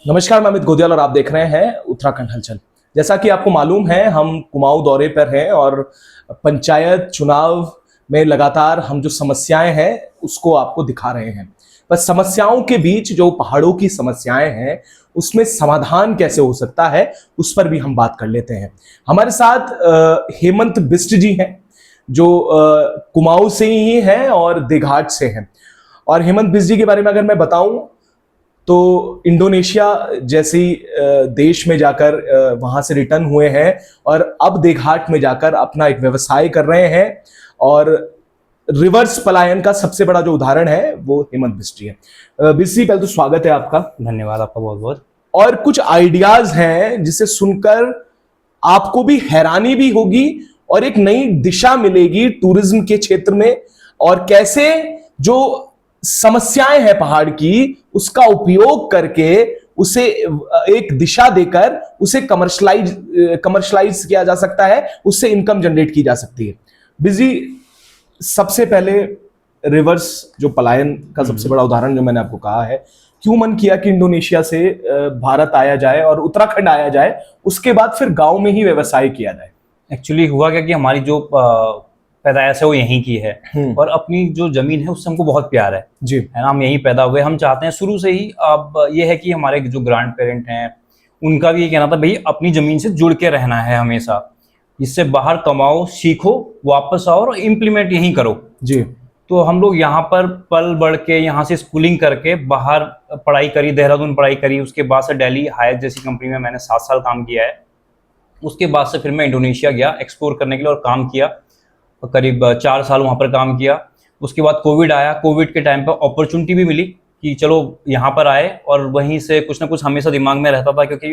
नमस्कार, मैं अमित गोदियाल और आप देख रहे हैं उत्तराखंड हलचल। जैसा कि आपको मालूम है, हम कुमाऊं दौरे पर हैं और पंचायत चुनाव में लगातार हम जो समस्याएं हैं उसको आपको दिखा रहे हैं। बस समस्याओं के बीच जो पहाड़ों की समस्याएं हैं उसमें समाधान कैसे हो सकता है उस पर भी हम बात कर लेते हैं। हमारे साथ हेमंत बिष्ट जी हैं जो कुमाऊं से ही हैं और देघाट से हैं। और हेमंत बिष्ट जी के बारे में अगर मैं बताऊं तो इंडोनेशिया जैसी देश में जाकर वहां से रिटर्न हुए हैं और अब देघाट में जाकर अपना एक व्यवसाय कर रहे हैं। और रिवर्स पलायन का सबसे बड़ा जो उदाहरण है वो हेमंत बिष्ट जी है। बिष्ट जी, पहले तो स्वागत है आपका। धन्यवाद आपका बहुत बहुत। और कुछ आइडियाज हैं जिसे सुनकर आपको भी हैरानी भी होगी और एक नई दिशा मिलेगी टूरिज्म के क्षेत्र में, और कैसे जो समस्याएं हैं पहाड़ की उसका उपयोग करके उसे एक दिशा देकर उसे कमर्शलाइज किया जा सकता है, उससे इनकम जनरेट की जा सकती है। बिजी, सबसे पहले रिवर्स जो पलायन का सबसे बड़ा उदाहरण जो मैंने आपको कहा है, क्यों मन किया कि इंडोनेशिया से भारत आया जाए और उत्तराखंड आया जाए, उसके बाद फिर गांव में ही व्यवसाय किया जाए? एक्चुअली हुआ क्या कि हमारी जो पैदाइश है वो यहीं की है और अपनी जो जमीन है उससे हमको बहुत प्यार है जी, है ना। हम यहीं पैदा हुए, हम चाहते हैं शुरू से ही। अब ये है कि हमारे जो ग्रैंड पेरेंट हैं उनका भी ये कहना था, भाई अपनी जमीन से जुड़ के रहना है हमेशा, इससे बाहर कमाओ, सीखो, वापस आओ और इम्प्लीमेंट यहीं करो जी। तो हम लोग यहाँ पर पल बढ़ के यहाँ से स्कूलिंग करके बाहर पढ़ाई करी, देहरादून पढ़ाई करी, उसके बाद से दिल्ली हायर जैसी कंपनी में मैंने 7 साल काम किया है। उसके बाद से फिर मैं इंडोनेशिया गया एक्सप्लोर करने के लिए और काम किया, करीब 4 साल वहाँ पर काम किया। उसके बाद कोविड आया, कोविड के टाइम पर अपॉर्चुनिटी भी मिली कि चलो यहाँ पर आए, और वहीं से कुछ ना कुछ हमेशा दिमाग में रहता था क्योंकि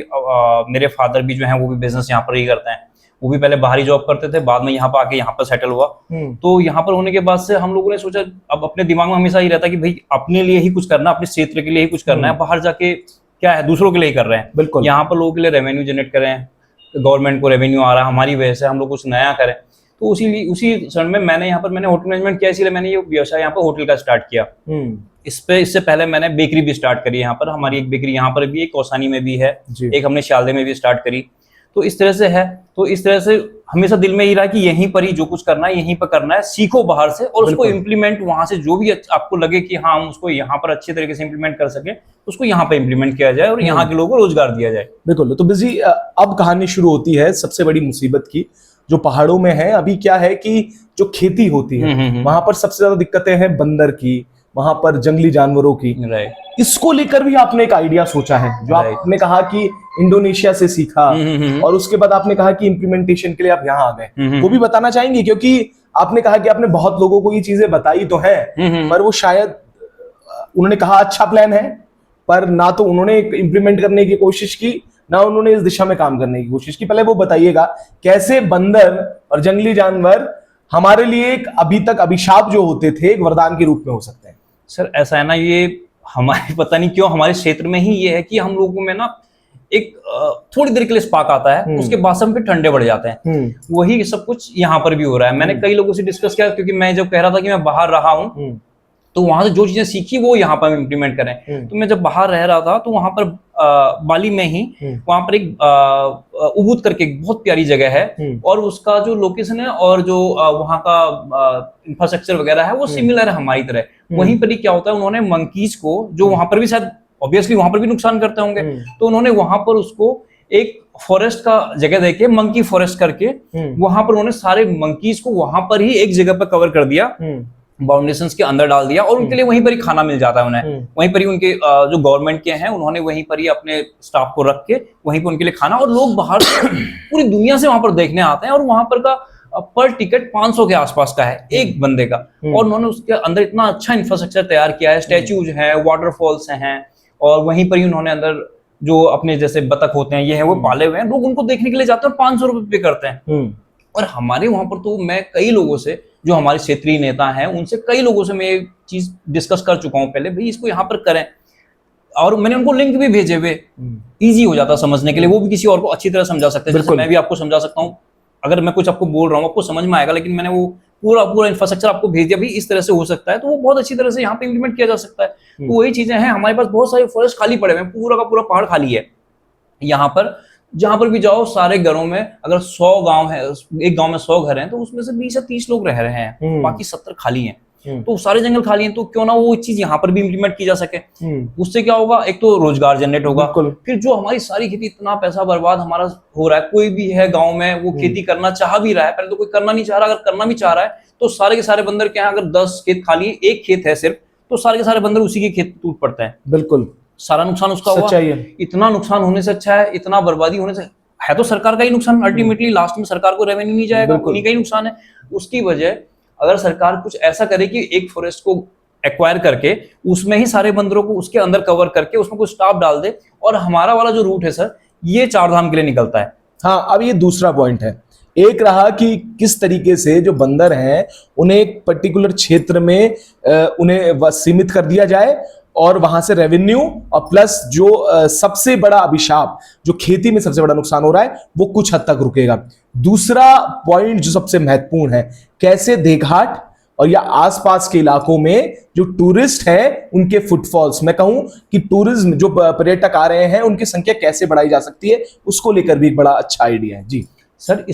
मेरे फादर भी जो हैं वो भी बिजनेस यहाँ पर ही करते हैं। वो भी पहले बाहरी जॉब करते थे, बाद में यहाँ पर आके यहाँ पर सेटल हुआ। तो यहाँ पर होने के बाद से हम लोगों ने सोचा, अब अपने दिमाग में हमेशा ही रहता कि भाई अपने लिए ही कुछ करना, अपने क्षेत्र के लिए ही कुछ करना है, बाहर जाके क्या है दूसरों के लिए ही कर रहे हैं। बिल्कुल। यहाँ पर लोगों के लिए रेवेन्यू जनरेट करें, गवर्नमेंट को रेवेन्यू आ रहा है, हमारी वजह से हम लोग कुछ नया करें। तो उसी क्षण में मैंने होटल मैनेजमेंट किया, इसीलिए मैंने ये व्यवसाय यहाँ पर होटल का स्टार्ट किया। इससे पहले मैंने बेकरी भी स्टार्ट करी यहाँ पर। हमारी एक बेकरी यहाँ पर भी, एक कौसानी में भी है, एक हमने शालदे में भी स्टार्ट करी। तो इस तरह से है, तो इस तरह से हमेशा दिल में ही रहा कि यहीं पर ही जो कुछ करना है यहीं पर करना है, सीखो बाहर से और उसको इम्प्लीमेंट वहां से जो भी आपको लगे कि हाँ हम उसको यहाँ पर अच्छे तरीके से इम्प्लीमेंट कर सके, उसको यहाँ पर इम्प्लीमेंट किया जाए और यहाँ के लोगों को रोजगार दिया जाए। बिल्कुल। तो बिजी, अब कहानी शुरू होती है सबसे बड़ी मुसीबत की, जो पहाड़ों में है। अभी क्या है कि जो खेती होती है वहां पर सबसे ज्यादा दिक्कतें हैं बंदर की, वहां पर जंगली जानवरों की। इसको लेकर भी आपने एक आइडिया सोचा है, जो आपने कहा कि इंडोनेशिया से सीखा और उसके बाद आपने कहा कि इम्प्लीमेंटेशन के लिए आप यहाँ आ गए। वो भी बताना चाहेंगे, क्योंकि आपने कहा कि आपने बहुत लोगों को ये चीजें बताई तो है, पर वो शायद उन्होंने कहा अच्छा प्लान है, पर ना तो उन्होंने इम्प्लीमेंट करने की कोशिश की, ना उन्होंने इस दिशा में काम करने की कोशिश की। पहले वो बताइएगा कैसे बंदर और जंगली जानवर हमारे लिए एक अभी तक अभिशाप जो होते थे एक वरदान के रूप में हो सकते हैं। सर ऐसा है ना, ये हमारे पता नहीं क्यों हमारे क्षेत्र में ही ये है कि हम लोगों में ना एक थोड़ी देर के लिए स्पार्क आता है, उसके बाद से हम फिर ठंडे बढ़ जाते हैं। वही सब कुछ यहाँ पर भी हो रहा है। मैंने कई लोगों से डिस्कस किया, क्योंकि मैं जब कह रहा था कि मैं बाहर रहा हूँ तो वहां से जो चीजें सीखी वो यहाँ पर इम्प्लीमेंट करें। तो मैं जब बाहर रह रहा था तो वहां पर बाली में ही वहां पर एक उबुद करके एक बहुत प्यारी जगह है, और उसका जो लोकेशन है और जो वहां का इंफ्रास्ट्रक्चर वगैरह है वो सिमिलर है हमारी तरह। वहीं पर ही क्या होता है, उन्होंने मंकीज को, जो वहां पर भी शायद ऑब्वियसली वहां पर भी नुकसान करते होंगे, तो उन्होंने वहां पर उसको एक फॉरेस्ट का जगह देके मंकी फॉरेस्ट करके वहां पर उन्होंने सारे मंकीज को वहां पर ही एक जगह पर कवर कर दिया, बाउंडेशंस के अंदर डाल दिया, और उनके लिए वहीं पर ही खाना मिल जाता है उन्हें। वहीं पर ही उनके जो गवर्नमेंट के हैं उन्होंने वहीं पर ही अपने स्टाफ को रख के वहीं पर उनके लिए खाना, और लोग बाहर पूरी दुनिया से वहां पर देखने आते हैं। और वहां पर का पर टिकट 500 के आसपास का है एक बंदे का, और उन्होंने उसके अंदर इतना अच्छा इंफ्रास्ट्रक्चर तैयार किया है, स्टैच्यूज हैं, वाटरफॉल्स हैं, और वहीं पर ही उन्होंने अंदर जो अपने जैसे बतख होते हैं ये है वो पाले हुए हैं। लोग उनको देखने के लिए जाते हैं और 500 रुपए पे करते हैं। और हमारे वहां पर तो मैं कई लोगों से, जो हमारे क्षेत्रीय नेता हैं, उनसे कई लोगों से मैं एक चीज डिस्कस कर चुका हूँ पहले, भाई इसको यहाँ पर करें, और मैंने उनको लिंक भी भेजे हुए, इजी हो जाता समझने के लिए, वो भी किसी और को अच्छी तरह समझा सकते हैं। जैसे मैं भी आपको समझा सकता हूँ, अगर मैं कुछ आपको बोल रहा हूँ आपको समझ में आएगा, लेकिन मैंने वो पूरा पूरा इंफ्रास्ट्रक्चर आपको भेज दिया, भाई इस तरह से हो सकता है, तो वो बहुत अच्छी तरह से यहाँ पे इम्प्लीमेंट किया जा सकता है। तो वही चीजें हैं, हमारे पास बहुत सारे फॉरेस्ट खाली पड़े हुए हैं, पूरा का पूरा पहाड़ खाली है यहाँ पर। जहां पर भी जाओ सारे घरों में, अगर 100 गांव है, एक गांव में 100 घर हैं, तो उसमें से 20 या 30 लोग रह रहे हैं, बाकी 70 खाली हैं। तो सारे जंगल खाली हैं, तो क्यों ना वो चीज यहाँ पर भी इम्प्लीमेंट की जा सके। उससे क्या होगा, एक तो रोजगार जनरेट होगा, फिर जो हमारी सारी खेती, इतना पैसा बर्बाद हमारा हो रहा है, कोई भी है गांव में वो खेती करना चाह भी रहा है, पहले तो कोई करना नहीं चाह रहा, अगर करना भी चाह रहा है तो सारे के सारे बंदर क्या है, अगर 10 खेत खाली है, एक खेत है सिर्फ, तो सारे के सारे बंदर उसी के खेत टूट पड़ते हैं। बिल्कुल, सारा नुकसान उसका हुआ। इतना नुकसान होने से अच्छा है, इतना बर्बादी होने से है तो सरकार का ही नुकसान, अल्टीमेटली लास्ट में सरकार को रेवेन्यू नहीं जाएगा, उन्हीं का ही नुकसान है। उसकी वजह अगर सरकार कुछ ऐसा करे कि एक फॉरेस्ट को एक्वायर करके उसमें ही सारे बंदरों को उसके अंदर कवर करके उसमें कुछ स्टाफ डाल दे, और हमारा वाला जो रूट है सर, ये 4 धाम के लिए निकलता है। हाँ, अब ये दूसरा पॉइंट है। एक रहा कि किस तरीके से जो बंदर हैं उन्हें एक पर्टिकुलर क्षेत्र में उन्हें सीमित कर दिया जाए, और वहां से रेवेन्यू और प्लस जो सबसे बड़ा अभिशाप, जो खेती में सबसे बड़ा नुकसान हो रहा है, वो कुछ हद तक रुकेगा। दूसरा पॉइंट जो सबसे महत्वपूर्ण है, कैसे देघाट और या आसपास के इलाकों में जो टूरिस्ट हैं उनके फुटफॉल्स, मैं कहूं कि टूरिज्म जो पर्यटक आ रहे हैं उनकी संख्या कैसे बढ़ाई जा सकती है, उसको लेकर भी एक बड़ा अच्छा आइडिया है। जी सर,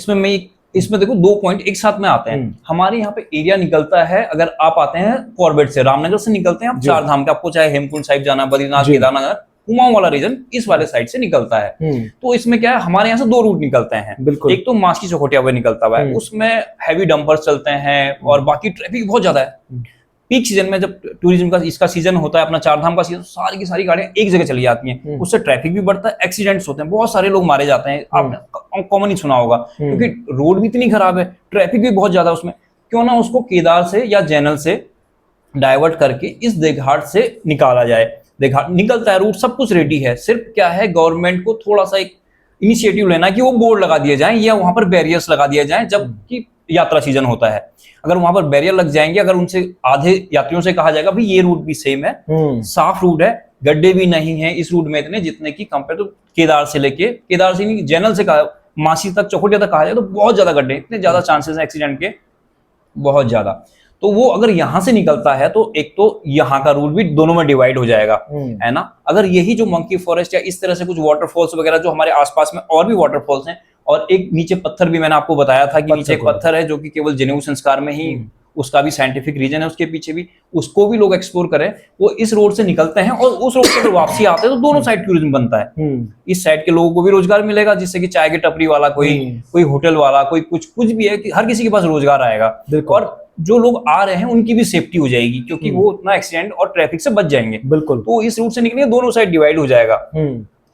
इसमें देखो 2 पॉइंट एक साथ में आते हैं। हमारे यहाँ पे एरिया निकलता है, अगर आप आते हैं कॉर्बेट से, रामनगर से निकलते हैं आप 4 धाम के, आपको चाहे हेमकुंड साहिब जाना, बद्रीनाथ, केदारनाथ, कुमाऊं वाला रीजन इस वाले साइड से निकलता है। तो इसमें क्या है, हमारे यहाँ से 2 रूट निकलते हैं। एक तो मास्की चौखोटिया हुआ निकलता हुआ है, उसमें हैवी डंपर्स चलते हैं और बाकी ट्रैफिक बहुत ज्यादा है। पीक सीजन में जब टूरिज्म का इसका सीजन होता है, अपना 4 धाम का सीजन, सारी की सारी गाड़ियां एक जगह चली जाती हैं, उससे ट्रैफिक भी बढ़ता है, एक्सीडेंट्स होते हैं, बहुत सारे लोग मारे जाते हैं। आपने कॉमन ही सुना होगा, क्योंकि रोड भी इतनी खराब है, ट्रैफिक भी बहुत ज्यादा उसमें। क्यों ना उसको केदार से या जैनल से डाइवर्ट करके इस देघाट से निकाला जाए। देघाट निकलता है रूट, सब कुछ रेडी है, सिर्फ क्या है, गवर्नमेंट को थोड़ा सा एक इनिशिएटिव लेना कि वो बोर्ड लगा दिए जाएं या वहां पर बैरियर्स लगा दिए जाएं जबकि यात्रा सीजन होता है। अगर वहां पर बैरियर लग जाएंगे, अगर उनसे आधे यात्रियों से कहा जाएगा भाई ये रूट भी सेम है, साफ रूट है, गड्ढे भी नहीं है इस रूट में इतने, जितने की कंपेयर टू केदार से नहीं, जैनल से कहा, मासी तक, चौखोटिया तक कहा जाए तो बहुत ज्यादा गड्ढे, इतने ज्यादा चांसेस हैं एक्सीडेंट के, बहुत ज्यादा। तो वो अगर यहां से निकलता है तो एक तो यहाँ का रूट भी दोनों में डिवाइड हो जाएगा, है ना। अगर यही जो मंकी फॉरेस्ट या इस तरह से कुछ वाटरफॉल्स वगैरह जो हमारे आसपास में और भी वाटरफॉल्स हैं, और एक नीचे पत्थर भी मैंने आपको बताया था कि नीचे एक पत्थर है जो कि केवल जनेऊ संस्कार में ही, उसका भी साइंटिफिक रीजन है उसके पीछे भी, उसको भी लोग एक्सप्लोर करें। वो इस रोड से निकलते हैं और उस रोड से अगर वापसी आते हैं तो दोनों साइड टूरिज्म बनता है। इस साइड के लोगों को भी रोजगार मिलेगा, जिससे कि चाय के टपरी वाला, कोई होटल वाला, कोई कुछ भी है, कि हर किसी के पास रोजगार आएगा, और जो लोग आ रहे हैं उनकी भी सेफ्टी हो जाएगी, क्योंकि वो उतना एक्सीडेंट और ट्रैफिक से बच जाएंगे। बिल्कुल, तो इस रूट से निकलेंगे, दोनों साइड डिवाइड हो जाएगा।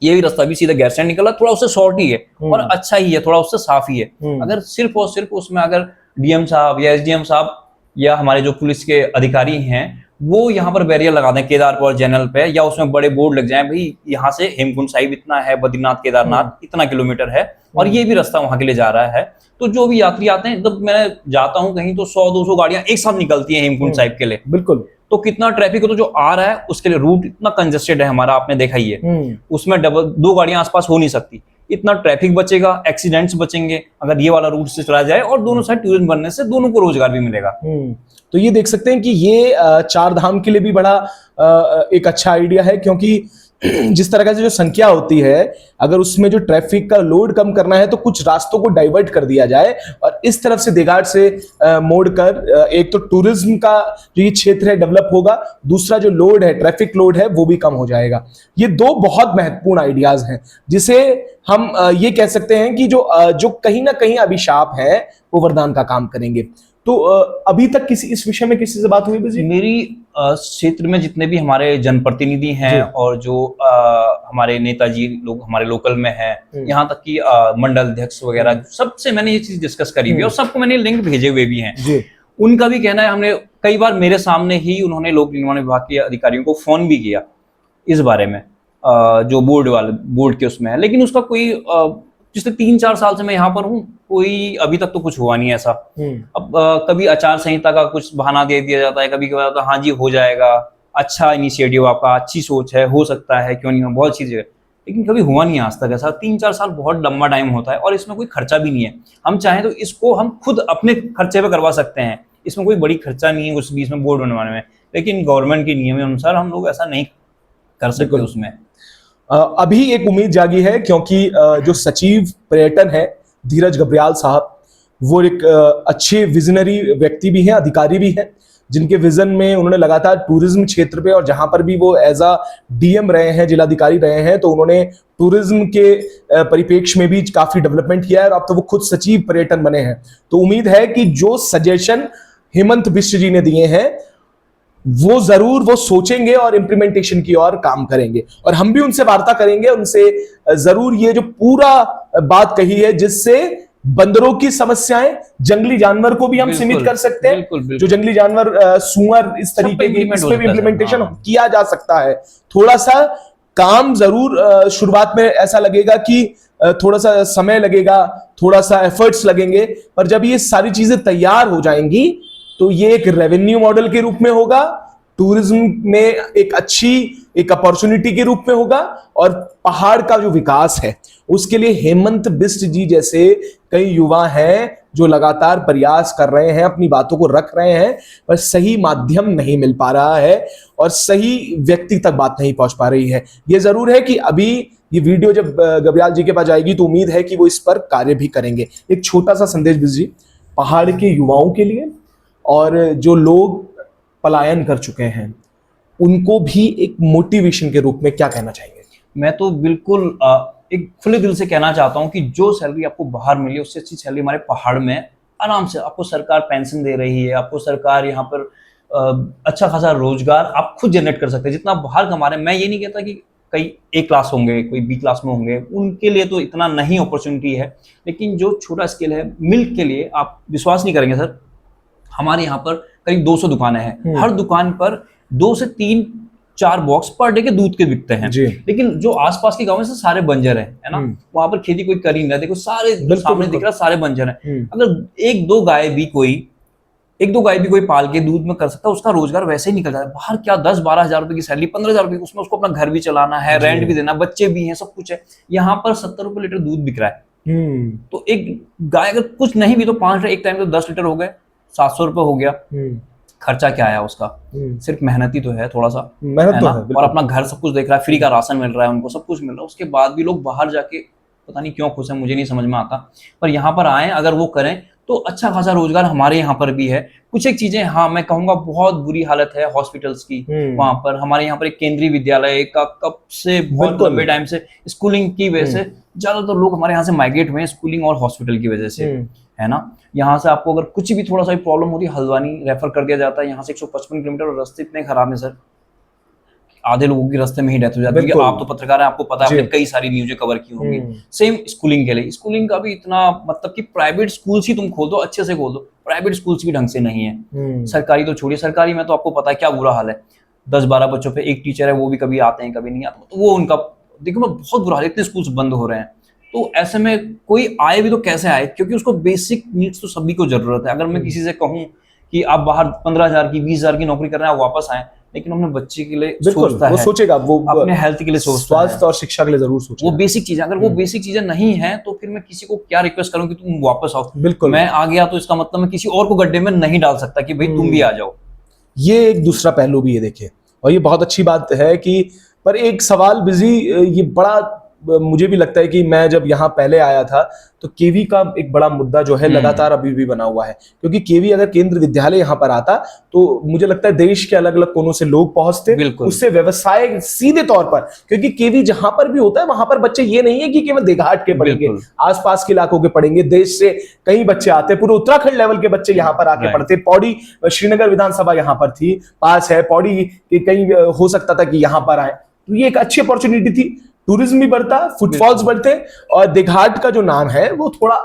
ये भी रास्ता भी सीधा गैरसैंड निकला, थोड़ा उससे शॉर्ट ही है और अच्छा ही है, थोड़ा उससे साफ ही है। अगर सिर्फ और सिर्फ उसमें अगर डीएम साहब या एसडीएम साहब या हमारे जो पुलिस के अधिकारी हैं वो यहाँ पर बैरियर लगा दें केदारपुर और जैनल पे, या उसमें बड़े बोर्ड लग जाएं भाई यहाँ से हेमकुंड साहिब इतना है, बद्रीनाथ केदारनाथ इतना किलोमीटर है और ये भी रास्ता वहां के लिए जा रहा है, तो जो भी यात्री आते हैं, जब मैं जाता हूँ कहीं तो 100-200 गाड़ियां एक साथ निकलती हैं हेमकुंड साहिब के लिए। बिल्कुल, तो कितना ट्रैफिक हो, तो जो आ रहा है उसके लिए रूट इतना कंजेस्टेड है हमारा, आपने देखा ही है, उसमें डबल 2 गाड़ियां आसपास हो नहीं सकती, इतना ट्रैफिक बचेगा, एक्सीडेंट्स बचेंगे अगर ये वाला रूट से चला जाए, और दोनों साइड टूरिज्म बनने से दोनों को रोजगार भी मिलेगा। तो ये देख सकते हैं कि ये 4 धाम के लिए भी बड़ा एक अच्छा आइडिया है, क्योंकि जिस तरह से जो संख्या होती है, अगर उसमें जो ट्रैफिक का लोड कम करना है तो कुछ रास्तों को डाइवर्ट कर दिया जाए और इस तरफ से देघाट से मोड़कर, एक तो टूरिज्म का जो ये क्षेत्र है डेवलप होगा, दूसरा जो लोड है, ट्रैफिक लोड है, वो भी कम हो जाएगा। ये 2 बहुत महत्वपूर्ण आइडियाज हैं, जिसे हम ये कह सकते हैं कि जो कहीं ना कहीं अभिशाप है वो वरदान का काम करेंगे। तो अभी तक इस विषय में किसी से बात हुई जी? मेरी क्षेत्र में जितने भी हमारे जनप्रतिनिधि हैं और जो हमारे नेताजी लोग हमारे लोकल में हैं, यहाँ तक कि मंडल अध्यक्ष वगैरह, सबसे मैंने ये चीज डिस्कस करी हुई है और सबको मैंने लिंक भेजे हुए भी हैं। उनका भी कहना है, हमने कई बार मेरे सामने ही उन्होंने लोक निर्माण विभाग के अधिकारियों को फोन भी किया इस बारे में, जो बोर्ड के उसमें है, लेकिन उसका कोई पिछले 3-4 साल से मैं यहाँ पर हूँ, कोई अभी तक तो कुछ हुआ नहीं ऐसा। अब कभी आचार संहिता का कुछ बहाना दे दिया जाता है, कभी कभी हाँ जी हो जाएगा, अच्छा इनिशिएटिव आपका, अच्छी सोच है, हो सकता है, क्यों नहीं हो, बहुत चीजें, लेकिन कभी हुआ नहीं आज तक ऐसा। 3-4 साल बहुत लंबा टाइम होता है और इसमें कोई खर्चा भी नहीं है। हम चाहें तो इसको हम खुद अपने खर्चे पे करवा सकते हैं, इसमें कोई बड़ी खर्चा नहीं है कुछ भी इसमें बोर्ड बनवाने में, लेकिन गवर्नमेंट के नियम अनुसार हम लोग ऐसा नहीं कर सकते उसमें। अभी एक उम्मीद जागी है क्योंकि जो सचिव पर्यटन है धीरज घबरियाल साहब, वो एक अच्छे विजनरी व्यक्ति भी हैं, अधिकारी भी हैं, जिनके विजन में उन्होंने लगातार टूरिज्म क्षेत्र पे, और जहां पर भी वो एज अ डीएम रहे हैं, जिलाधिकारी रहे हैं, तो उन्होंने टूरिज्म के परिप्रेक्ष्य में भी काफी डेवलपमेंट किया है और अब तो वो खुद सचिव पर्यटन बने हैं। तो उम्मीद है कि जो सजेशन हेमंत बिष्ट जी ने दिए हैं वो जरूर वो सोचेंगे और इंप्लीमेंटेशन की ओर काम करेंगे, और हम भी उनसे वार्ता करेंगे, उनसे जरूर ये जो पूरा बात कही है जिससे बंदरों की समस्याएं, जंगली जानवर को भी हम सीमित कर सकते हैं। बिल्कुल। जो जंगली जानवर सुअर इस तरीके की, इस पे भी इम्प्लीमेंटेशन किया जा सकता है। थोड़ा सा काम जरूर शुरुआत में ऐसा लगेगा कि थोड़ा सा समय लगेगा, थोड़ा सा एफर्ट्स लगेंगे, पर जब ये सारी चीजें तैयार हो जाएंगी तो ये एक रेवेन्यू मॉडल के रूप में होगा, टूरिज्म में एक अच्छी एक अपॉर्चुनिटी के रूप में होगा, और पहाड़ का जो विकास है उसके लिए हेमंत बिष्ट जी जैसे कई युवा हैं जो लगातार प्रयास कर रहे हैं, अपनी बातों को रख रहे हैं, पर सही माध्यम नहीं मिल पा रहा है और सही व्यक्ति तक बात नहीं पहुंच पा रही है। ये जरूर है कि अभी ये वीडियो जब घबरियाल जी के पास जाएगी तो उम्मीद है कि वो इस पर कार्य भी करेंगे। एक छोटा सा संदेश बिष्ट जी पहाड़ के युवाओं के लिए, और जो लोग पलायन कर चुके हैं उनको भी एक मोटिवेशन के रूप में क्या कहना चाहेंगे? मैं तो बिल्कुल एक खुले दिल से कहना चाहता हूं कि जो सैलरी आपको बाहर मिली उससे अच्छी सैलरी हमारे पहाड़ में आराम से आपको सरकार पेंशन दे रही है, आपको सरकार यहाँ पर अच्छा खासा रोजगार आप खुद जनरेट कर सकते हैं जितना बाहर कमा रहे हैं। मैं ये नहीं कहता कि कई ए क्लास होंगे, कोई बी क्लास में होंगे, उनके लिए तो इतना नहीं अपॉर्चुनिटी है, लेकिन जो छोटा स्केल है मिल्क के लिए, आप विश्वास नहीं करेंगे सर, हमारे यहाँ पर करीब 200 दुकानें हैं, हर दुकान पर 2 से 3-4 बॉक्स पर डे के दूध के बिकते हैं। लेकिन जो आसपास के गांव में से सारे बंजर है ना, वहां पर खेती कोई कर ही नहीं रहा। देखो सारे सामने दिख रहा, सारे बंजर हैं। अगर एक दो गाय भी कोई पाल के दूध में कर सकता है, उसका रोजगार वैसे ही निकल जाता है। बाहर क्या 10-12 हजार रुपए की सैलरी, 15 हजार रुपए, उसमें उसको अपना घर भी चलाना है, रेंट भी देना, बच्चे भी हैं, सब कुछ है। यहाँ पर 70 रुपए लीटर दूध बिक रहा है। तो एक गाय अगर कुछ नहीं भी तो 5 लीटर एक टाइम तो 10 लीटर हो गए, 700 रुपए हो गया। खर्चा क्या आया उसका? सिर्फ मेहनत ही तो है, थोड़ा सा मेहनत तो है, और अपना घर सब कुछ देख रहा है, फ्री का राशन मिल रहा है उनको, सब कुछ मिल रहा है। उसके बाद भी लोग बाहर जाके पता नहीं क्यों खुश है, मुझे नहीं समझ में आता। पर यहाँ पर आए, अगर वो करें तो अच्छा खासा रोजगार हमारे यहाँ पर भी है। कुछ एक चीजें, हाँ मैं कहूंगा बहुत बुरी हालत है हॉस्पिटल्स की। वहां पर हमारे यहाँ पर एक केंद्रीय विद्यालय का कब से बहुत लंबे टाइम से स्कूलिंग की वजह से ज्यादातर लोग हमारे यहाँ से माइग्रेट हुए हैं, स्कूलिंग और हॉस्पिटल की वजह से, है ना। यहाँ से आपको अगर कुछ भी थोड़ा सा भी प्रॉब्लम होती है, हल्द्वानी रेफर कर दिया जाता है। यहाँ से 155 किलोमीटर, और रास्ते इतने खराब है सर, आधे लोगों की रास्ते में ही डेथ हो जाती है। आप तो पत्रकार हैं, आपको पता है, आपने कई सारी न्यूज़ें कवर की होंगी। सेम स्कूलिंग के लिए, स्कूलिंग का भी इतना, मतलब कि प्राइवेट स्कूल्स ही तुम खोल दो, अच्छे से खोल दो, प्राइवेट स्कूल्स भी ढंग से नहीं है। सरकारी तो छोड़िए, सरकारी में तो आपको पता है क्या बुरा हाल है। 10-12 बच्चों पे एक टीचर है, वो भी कभी आते हैं कभी नहीं आते, तो वो उनका देखो बहुत बुरा हाल है। इतने स्कूल्स बंद हो रहे हैं, तो ऐसे में कोई आए भी तो कैसे आए, क्योंकि उसको बेसिक नीड्स तो सभी को जरूरत है। अगर मैं किसी से कहूँ कि आप बाहर 15,000 की 20,000 की नौकरी कर रहे हैं, आप वापस आए, लेकिन अपने बच्चे के लिए सोचता वो है, सोचेगा, वो अपने हेल्थ के लिए सोचता है, स्वास्थ्य और शिक्षा के लिए जरूर सोचेगा। वो बेसिक चीजें, अगर वो बेसिक चीजें नहीं है तो फिर मैं किसी को क्या रिक्वेस्ट करूं कि तुम वापस आओ। बिल्कुल, मैं आ गया तो इसका मतलब मैं किसी और को गड्ढे में नहीं डाल सकता कि भाई तुम भी आ जाओ। ये एक दूसरा पहलू भी है देखिए, और ये बहुत अच्छी बात है कि, पर एक सवाल बिजी, ये बड़ा मुझे भी लगता है कि मैं जब यहाँ पहले आया था तो केवी का एक बड़ा मुद्दा जो है लगातार अभी भी बना हुआ है, क्योंकि केवी अगर केंद्र विद्यालय यहाँ पर आता तो मुझे लगता है देश के अलग अलग कोनों से लोग पहुंचते, उससे व्यवसाय सीधे तौर पर, क्योंकि केवी जहां पर भी होता है वहां पर बच्चे ये नहीं है कि केवल देघाट के पढ़ेंगे, आसपास के इलाकों के पढ़ेंगे, देश से कई बच्चे आते, पूरे उत्तराखंड लेवल के बच्चे यहाँ पर आके पढ़ते। पौड़ी श्रीनगर विधानसभा यहाँ पर थी, पास है, पौड़ी के कहीं हो सकता था कि यहाँ पर आए, तो ये एक अच्छी अपॉर्चुनिटी थी। टूरिज्म भी बढ़ता, फुटफॉल्स बढ़ते, और देघाट का जो नाम है वो थोड़ा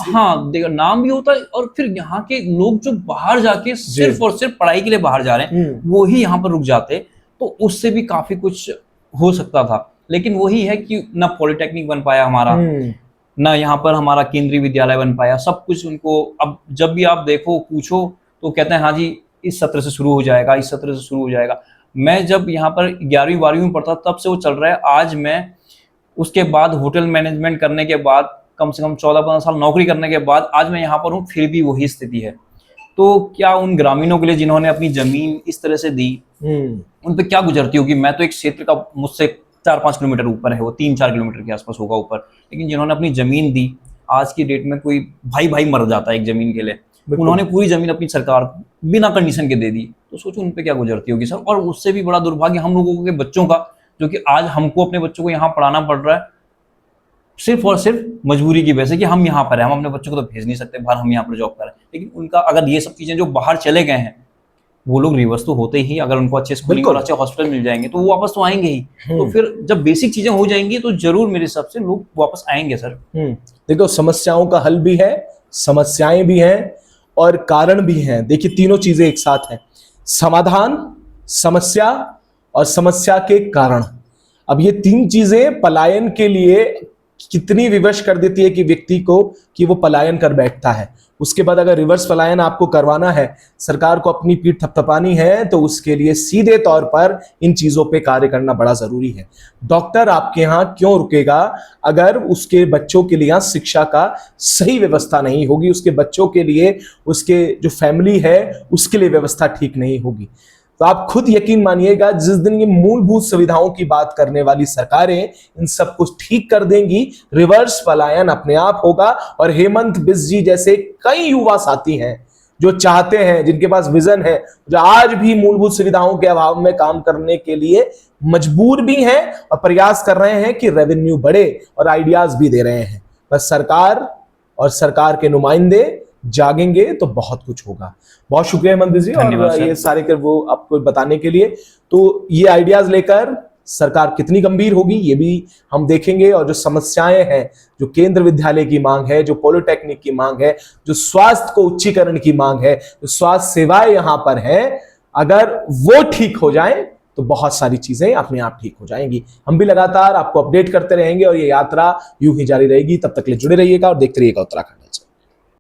हाँ नाम भी होता है, और फिर यहाँ के लोग जो बाहर जाके सिर्फ और सिर्फ पढ़ाई के लिए बाहर जा रहे हैं वो ही यहाँ पर रुक जाते, तो उससे भी काफी कुछ हो सकता था। लेकिन वही है कि ना पॉलिटेक्निक बन पाया हमारा, ना यहाँ पर हमारा केंद्रीय विद्यालय बन पाया। सब कुछ उनको, अब जब भी आप देखो पूछो तो कहते हैं हाँ जी इस सत्र से शुरू हो जाएगा, इस सत्र से शुरू हो जाएगा। मैं जब यहाँ पर 11वीं 12वीं में पढ़ता तब से वो चल रहा है। आज मैं उसके बाद होटल मैनेजमेंट करने के बाद कम से कम 14-15 साल नौकरी करने के बाद आज मैं यहाँ पर हूँ, फिर भी वही स्थिति है। तो क्या उन ग्रामीणों के लिए जिन्होंने अपनी जमीन इस तरह से दी, उन पे क्या गुजरती होगी? मैं तो एक क्षेत्र का मुझसे 4-5 किलोमीटर ऊपर है, वो 3-4 किलोमीटर के आसपास होगा ऊपर, लेकिन जिन्होंने अपनी जमीन दी, आज की डेट में कोई भाई भाई मर जाता है एक जमीन के लिए, उन्होंने पूरी जमीन अपनी सरकार बिना कंडीशन के दे दी, तो सोचो उन पे क्या गुजरती होगी सर। और उससे भी बड़ा दुर्भाग्य हम लोगों के बच्चों का, जो कि आज हमको अपने बच्चों को यहाँ पढ़ाना पड़ रहा है सिर्फ और सिर्फ मजबूरी की वजह से कि हम यहाँ पर हैं, हम अपने बच्चों को तो भेज नहीं सकते बाहर, हम यहाँ पर जॉब करें। लेकिन उनका अगर ये सब चीजें जो बाहर चले गए हैं, वो लोग रिवर्स तो होते ही, अगर उनको अच्छे स्कूलिंग और अच्छे हॉस्पिटल मिल जाएंगे तो वो वापस तो आएंगे ही। तो फिर जब बेसिक चीजें हो जाएंगी तो जरूर मेरे हिसाब से लोग वापस आएंगे सर। देखो, समस्याओं का हल भी है, समस्याएं भी हैं और कारण भी हैं। देखिए, तीनों चीजें एक साथ हैं, समाधान, समस्या और समस्या के कारण। अब ये तीन चीजें पलायन के लिए कितनी विवश कर देती है कि व्यक्ति को कि वो पलायन कर बैठता है। उसके बाद अगर रिवर्स पलायन आपको करवाना है, सरकार को अपनी पीठ थपथपानी है, तो उसके लिए सीधे तौर पर इन चीजों पे कार्य करना बड़ा जरूरी है। डॉक्टर आपके यहाँ क्यों रुकेगा अगर उसके बच्चों के लिए यहाँ शिक्षा का सही व्यवस्था नहीं होगी, उसके बच्चों के लिए, उसके जो फैमिली है उसके लिए व्यवस्था ठीक नहीं होगी। तो आप खुद यकीन मानिएगा, जिस दिन ये मूलभूत सुविधाओं की बात करने वाली सरकारें इन सब कुछ ठीक कर देंगी, रिवर्स पलायन अपने आप होगा। और हेमंत बिस्ट जी जैसे कई युवा साथी हैं जो चाहते हैं, जिनके पास विजन है, जो आज भी मूलभूत सुविधाओं के अभाव में काम करने के लिए मजबूर भी हैं और प्रयास कर रहे हैं कि रेवेन्यू बढ़े, और आइडियाज भी दे रहे हैं। बस सरकार और सरकार के नुमाइंदे जागेंगे तो बहुत कुछ होगा। बहुत शुक्रिया हेमंत जी, और ये सारे कर वो आपको बताने के लिए। तो ये आइडियाज लेकर सरकार कितनी गंभीर होगी ये भी हम देखेंगे, और जो समस्याएं हैं, जो केंद्र विद्यालय की मांग है, जो पॉलिटेक्निक की मांग है, जो स्वास्थ्य को उच्चीकरण की मांग है, जो स्वास्थ्य सेवाएं यहां पर है, अगर वो ठीक हो जाए तो बहुत सारी चीजें अपने आप ठीक हो जाएंगी। हम भी लगातार आपको अपडेट करते रहेंगे और ये यात्रा यूं ही जारी रहेगी। तब तक के लिए जुड़े रहिएगा और देखते रहिएगा उत्तराखंड।